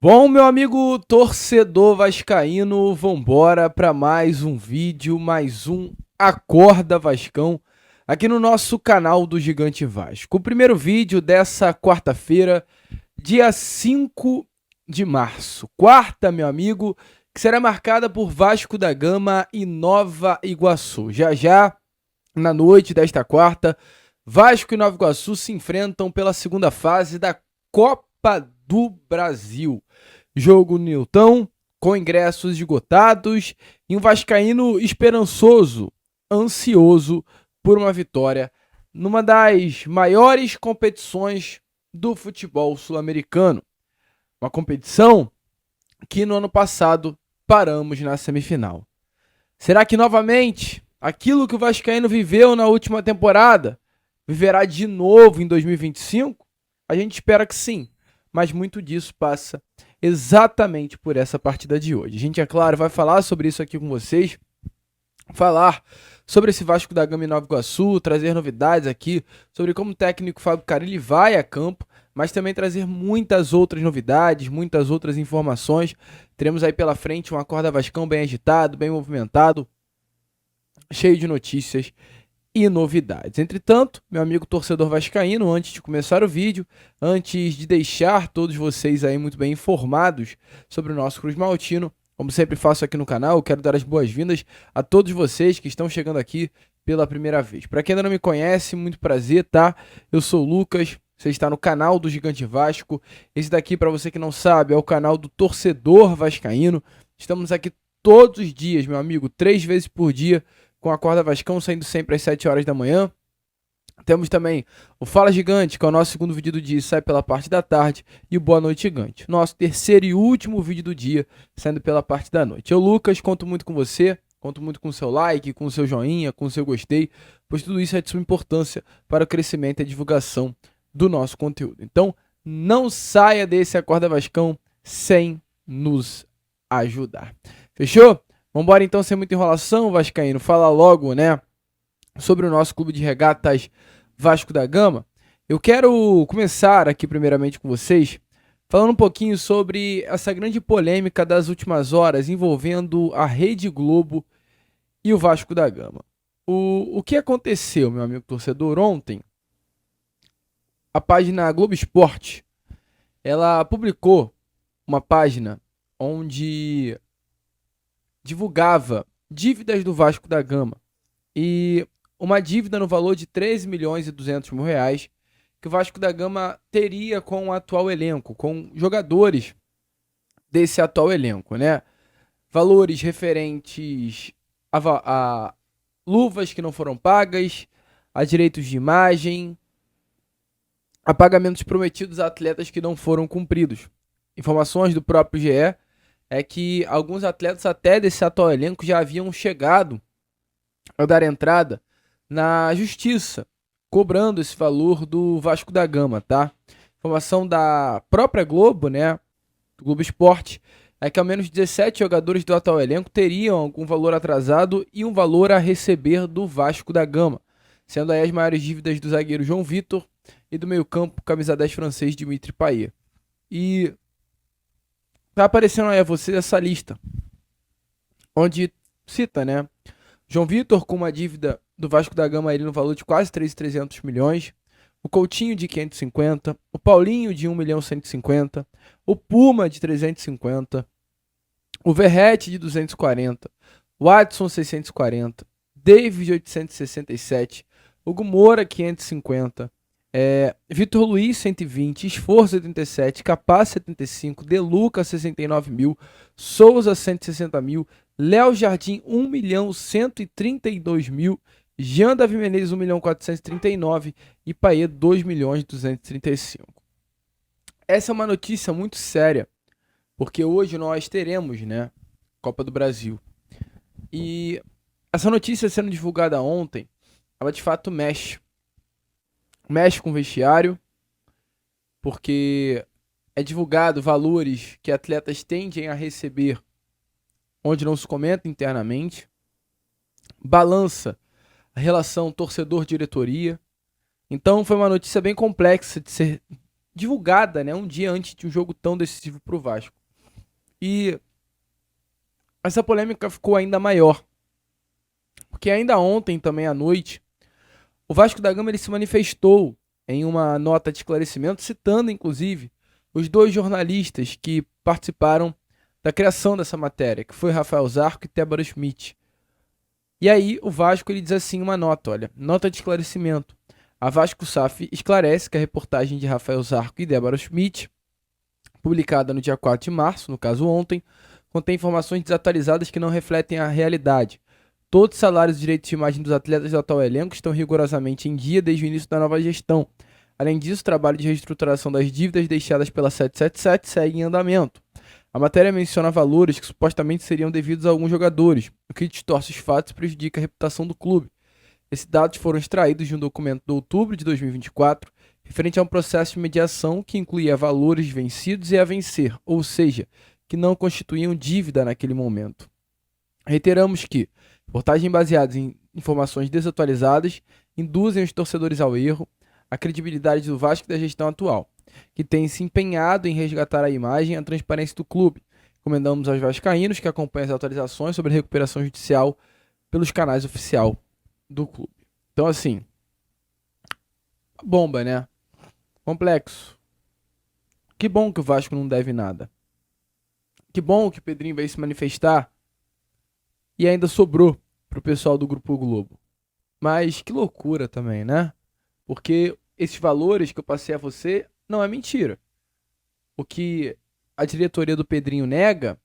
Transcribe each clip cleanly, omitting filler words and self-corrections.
Bom, meu amigo torcedor vascaíno, vambora para mais um vídeo, mais um Acorda Vascão, aqui no nosso canal do Gigante Vasco. O primeiro vídeo dessa quarta-feira, dia 5 de março. Quarta, meu amigo, que será marcada por Vasco da Gama e Nova Iguaçu. Já, na noite desta quarta, Vasco e Nova Iguaçu se enfrentam pela segunda fase da Copa do Brasil. Jogo no Newton, com ingressos esgotados e um vascaíno esperançoso, ansioso por uma vitória numa das maiores competições do futebol sul-americano. Uma competição que no ano passado paramos na semifinal. Será que novamente aquilo que o vascaíno viveu na última temporada viverá de novo em 2025? A gente espera que sim, mas muito disso passa exatamente por essa partida de hoje. A gente, é claro, vai falar sobre isso aqui com vocês, falar sobre esse Vasco da Gama em Nova Iguaçu, trazer novidades aqui sobre como o técnico Fábio Carille vai a campo, mas também trazer muitas outras novidades, muitas outras informações. Teremos aí pela frente um Acorda Vascão bem agitado, bem movimentado, cheio de notícias e novidades. Entretanto, meu amigo torcedor vascaíno, antes de começar o vídeo, antes de deixar todos vocês aí muito bem informados sobre o nosso Cruz Maltino, como sempre faço aqui no canal, eu quero dar as boas-vindas a todos vocês que estão chegando aqui pela primeira vez. Para quem ainda não me conhece, muito prazer, tá? Eu sou o Lucas, você está no canal do Gigante Vasco. Esse daqui, para você que não sabe, é o canal do torcedor vascaíno. Estamos aqui todos os dias, meu amigo, 3 vezes por dia, com a Acorda Vascão, saindo sempre às 7 horas da manhã. Temos também o Fala Gigante, que é o nosso segundo vídeo do dia, sai pela parte da tarde, e o Boa Noite Gigante, nosso terceiro e último vídeo do dia, saindo pela parte da noite. Eu, Lucas, conto muito com você, conto muito com o seu like, com o seu joinha, com o seu gostei, pois tudo isso é de suma importância para o crescimento e a divulgação do nosso conteúdo. Então, não saia desse Acorda Vascão sem nos ajudar. Fechou? Vambora então, sem muita enrolação, vascaíno, fala logo, né, sobre o nosso clube de regatas Vasco da Gama. Eu quero começar aqui primeiramente com vocês, falando um pouquinho sobre essa grande polêmica das últimas horas envolvendo a Rede Globo e o Vasco da Gama. O que aconteceu, meu amigo torcedor? Ontem, a página Globo Esporte, ela publicou uma página onde divulgava dívidas do Vasco da Gama e uma dívida no valor de 13 milhões e 200 mil reais que o Vasco da Gama teria com o atual elenco, com jogadores desse atual elenco, né? Valores referentes a luvas que não foram pagas, a direitos de imagem, a pagamentos prometidos a atletas que não foram cumpridos. Informações do próprio GE é que alguns atletas até desse atual elenco já haviam chegado a dar entrada na justiça, cobrando esse valor do Vasco da Gama, tá? Informação da própria Globo, né, do Globo Esporte, é que ao menos 17 jogadores do atual elenco teriam algum valor atrasado e um valor a receber do Vasco da Gama, sendo aí as maiores dívidas do zagueiro João Vitor e do meio-campo camisa 10 francês Dimitri Payet. E tá aparecendo aí a vocês essa lista, onde cita, né, João Vitor com uma dívida do Vasco da Gama no valor de quase 3.300 milhões, o Coutinho de 550, o Paulinho de 1.150.000, o Puma de 350, o Verrete de 240, o Adson 640, David 867, Hugo Moura 550, Vitor Luiz 120, Esforço 87, Capaz 75, Deluca 69 mil, Souza 160 mil, Léo Jardim 1.132.000, Jean Davi Menezes 1.439.000 e Payet 2.235.000. Essa é uma notícia muito séria, porque hoje nós teremos, né, Copa do Brasil. E essa notícia sendo divulgada ontem, ela de fato mexe com o vestiário, porque é divulgado valores que atletas tendem a receber onde não se comenta internamente, balança a relação torcedor-diretoria. Então foi uma notícia bem complexa de ser divulgada, né, um dia antes de um jogo tão decisivo para o Vasco. E essa polêmica ficou ainda maior, porque ainda ontem, também à noite, o Vasco da Gama ele se manifestou em uma nota de esclarecimento, citando inclusive os dois jornalistas que participaram da criação dessa matéria, que foi Rafael Zarco e Débora Schmidt. E aí o Vasco ele diz assim uma nota, olha, nota de esclarecimento. A Vasco SAF esclarece que a reportagem de Rafael Zarco e Débora Schmidt, publicada no dia 4 de março, no caso ontem, contém informações desatualizadas que não refletem a realidade. Todos os salários e direitos de imagem dos atletas do atual elenco estão rigorosamente em dia desde o início da nova gestão. Além disso, o trabalho de reestruturação das dívidas deixadas pela 777 segue em andamento. A matéria menciona valores que supostamente seriam devidos a alguns jogadores, o que distorce os fatos e prejudica a reputação do clube. Esses dados foram extraídos de um documento de outubro de 2024, referente a um processo de mediação que incluía valores vencidos e a vencer, ou seja, que não constituíam dívida naquele momento. Reiteramos que reportagens baseadas em informações desatualizadas induzem os torcedores ao erro, a credibilidade do Vasco e da gestão atual, que tem se empenhado em resgatar a imagem e a transparência do clube. Recomendamos aos vascaínos que acompanhem as atualizações sobre a recuperação judicial pelos canais oficiais do clube. Então, assim, bomba, né? Complexo. Que bom que o Vasco não deve nada. Que bom que o Pedrinho veio se manifestar e ainda sobrou pro pessoal do Grupo Globo. Mas que loucura também, né? Porque esses valores que eu passei a você não é mentira. O que a diretoria do Pedrinho nega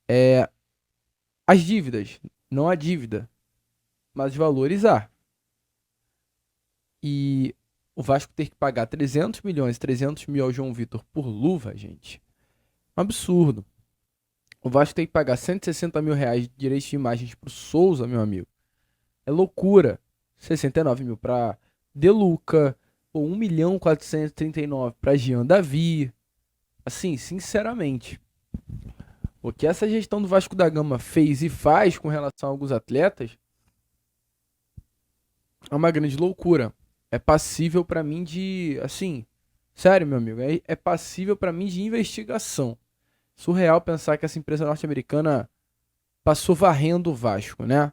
é as dívidas, não a dívida, mas os valores há. E o Vasco ter que pagar 300 milhões, 300 mil ao João Vitor por luva, gente, é um absurdo. O Vasco tem que pagar 160 mil reais de direitos de imagens pro Souza, meu amigo. É loucura. 69 mil pra De Luca, ou 1.439.000 pra Jean Davi. Assim, sinceramente, o que essa gestão do Vasco da Gama fez e faz com relação a alguns atletas é uma grande loucura. É passível pra mim de, assim, sério, meu amigo, é passível pra mim de investigação. Surreal pensar que essa empresa norte-americana passou varrendo o Vasco, né?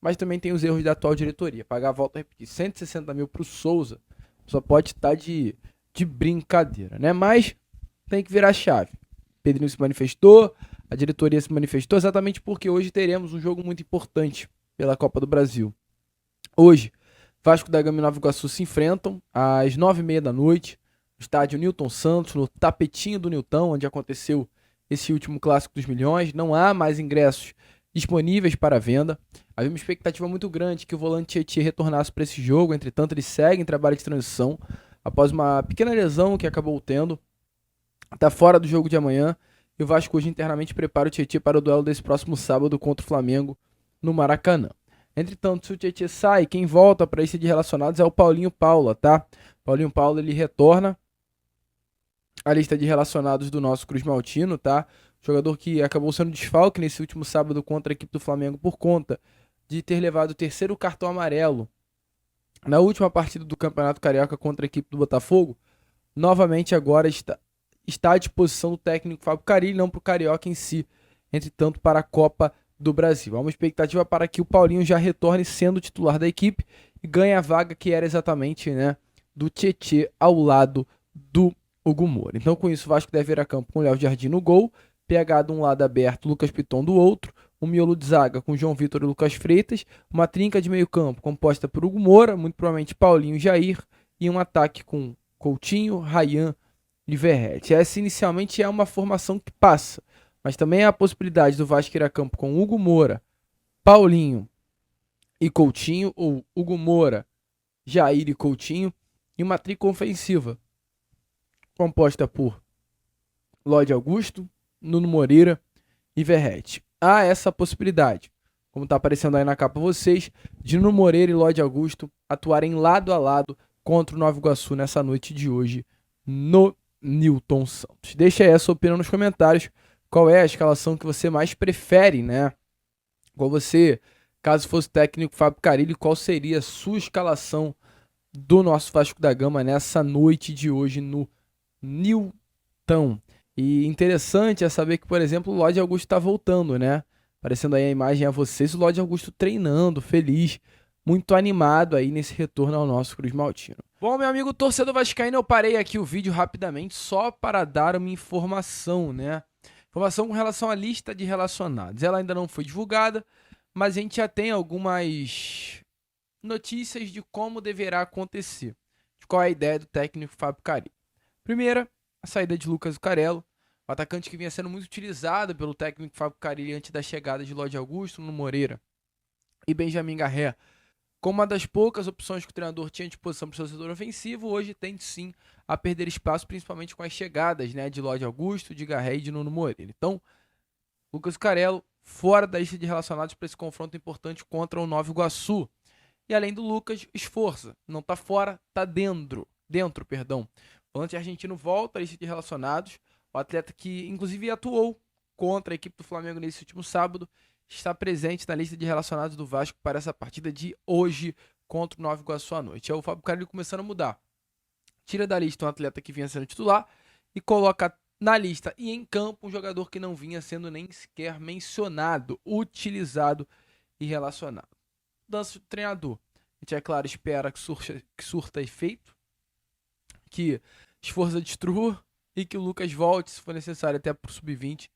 Mas também tem os erros da atual diretoria. Pagar, volto a repetir, 160 mil pro Souza só pode estar de brincadeira, né? Mas tem que virar a chave. Pedrinho se manifestou, a diretoria se manifestou, exatamente porque hoje teremos um jogo muito importante pela Copa do Brasil. Hoje, Vasco da Gama e Nova Iguaçu se enfrentam às 9h30 da noite, no estádio Newton Santos, no tapetinho do Newton, onde aconteceu esse último clássico dos milhões. Não há mais ingressos disponíveis para venda. Havia uma expectativa muito grande que o volante Tietê retornasse para esse jogo, entretanto ele segue em trabalho de transição após uma pequena lesão que acabou tendo. Está fora do jogo de amanhã e o Vasco hoje internamente prepara o Tietê para o duelo desse próximo sábado contra o Flamengo no Maracanã. Entretanto, se o Tietê sai, quem volta para a lista de relacionados é o Paulinho Paula, tá? Paulinho Paula ele retorna à lista de relacionados do nosso Cruz Maltino, tá? Jogador que acabou sendo desfalque nesse último sábado contra a equipe do Flamengo por conta de ter levado o terceiro cartão amarelo na última partida do Campeonato Carioca contra a equipe do Botafogo. Novamente agora está à disposição do técnico Fábio Carille, não para o Carioca em si, entretanto para a Copa do Brasil. Há uma expectativa para que o Paulinho já retorne sendo titular da equipe e ganhe a vaga que era exatamente, né, do Tietê ao lado do Hugo Moura. Então com isso o Vasco deve ir a campo com o Léo Jardim no gol, PH de um lado aberto, Lucas Piton do outro, um miolo de zaga com João Vitor e Lucas Freitas, uma trinca de meio campo composta por Hugo Moura, muito provavelmente Paulinho e Jair, e um ataque com Coutinho, Ryan e Verratti. Essa inicialmente é uma formação que passa, mas também há a possibilidade do Vasco ir a campo com Hugo Moura, Paulinho e Coutinho, ou Hugo Moura, Jair e Coutinho, e uma trinca ofensiva composta por Lloyd Augusto, Nuno Moreira e Verratti. Há essa possibilidade, como está aparecendo aí na capa vocês, de Nuno Moreira e Lloyd Augusto atuarem lado a lado contra o Nova Iguaçu nessa noite de hoje no Newton Santos. Deixa aí a sua opinião nos comentários. Qual é a escalação que você mais prefere, né? Qual você, caso fosse técnico Fábio Carille, qual seria a sua escalação do nosso Vasco da Gama nessa noite de hoje no Newton. E interessante é saber que, por exemplo, o Lorde Augusto está voltando, né? Aparecendo aí a imagem a vocês, o Lorde Augusto treinando, feliz, muito animado aí nesse retorno ao nosso Cruz Maltino. Bom, meu amigo torcedor vascaíno, eu parei aqui o vídeo rapidamente só para dar uma informação, né? Informação com relação à lista de relacionados. Ela ainda não foi divulgada, mas a gente já tem algumas notícias de como deverá acontecer. De qual é a ideia do técnico Fábio Carilli. Primeira, a saída de Lucas Zucarello, o atacante que vinha sendo muito utilizado pelo técnico Fábio Carilli antes da chegada de Lorde Augusto, Nuno Moreira e Benjamin Garré. Como uma das poucas opções que o treinador tinha à disposição para o seu setor ofensivo, hoje tende sim a perder espaço, principalmente com as chegadas, né, de Lorde Augusto, de Garré e de Nuno Moreira. Então, Lucas Zucarello fora da lista de relacionados para esse confronto importante contra o Nova Iguaçu. E além do Lucas, Esforza. Não está fora, está dentro. O volante argentino volta à lista de relacionados. O atleta que, inclusive, atuou contra a equipe do Flamengo nesse último sábado, está presente na lista de relacionados do Vasco para essa partida de hoje contra o Nova Iguaçu à noite. É o Fábio Carilli começando a mudar. Tira da lista um atleta que vinha sendo titular e coloca na lista e em campo um jogador que não vinha sendo nem sequer mencionado, utilizado e relacionado. Mudança do treinador. A gente, é claro, espera que surta efeito, que Esforza destrua e que o Lucas volte, se for necessário, até para o sub-20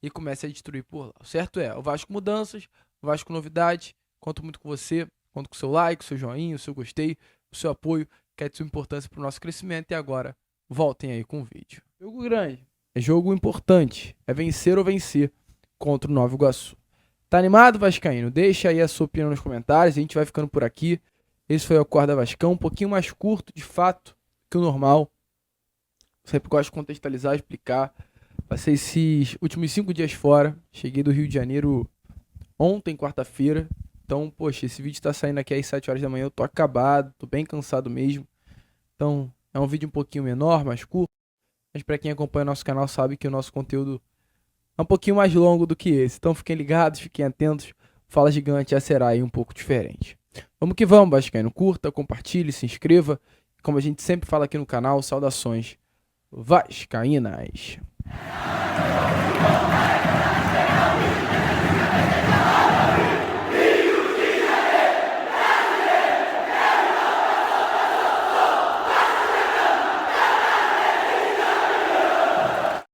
e comece a destruir por lá. O certo é, o Vasco mudanças, o Vasco novidade. Conto muito com você, conto com o seu like, o seu joinha, o seu gostei, o seu apoio, que é de sua importância para o nosso crescimento. E agora, voltem aí com o vídeo. Jogo grande. É jogo importante. É vencer ou vencer contra o Nova Iguaçu. Tá animado, vascaíno? Deixa aí a sua opinião nos comentários. A gente vai ficando por aqui. Esse foi o Acorda Vascão. Um pouquinho mais curto, de fato, que o normal. Sempre gosto de contextualizar, explicar. Passei esses últimos 5 dias fora. Cheguei do Rio de Janeiro ontem, quarta-feira. Então, poxa, esse vídeo tá saindo aqui às 7 horas da manhã. Eu tô acabado, tô bem cansado mesmo. Então, é um vídeo um pouquinho menor, mais curto. Mas pra quem acompanha o nosso canal sabe que o nosso conteúdo é um pouquinho mais longo do que esse. Então fiquem ligados, fiquem atentos. Fala Gigante já será aí um pouco diferente. Vamos que vamos, vascaíno. Curta, compartilhe, se inscreva. Como a gente sempre fala aqui no canal, saudações vascaínas.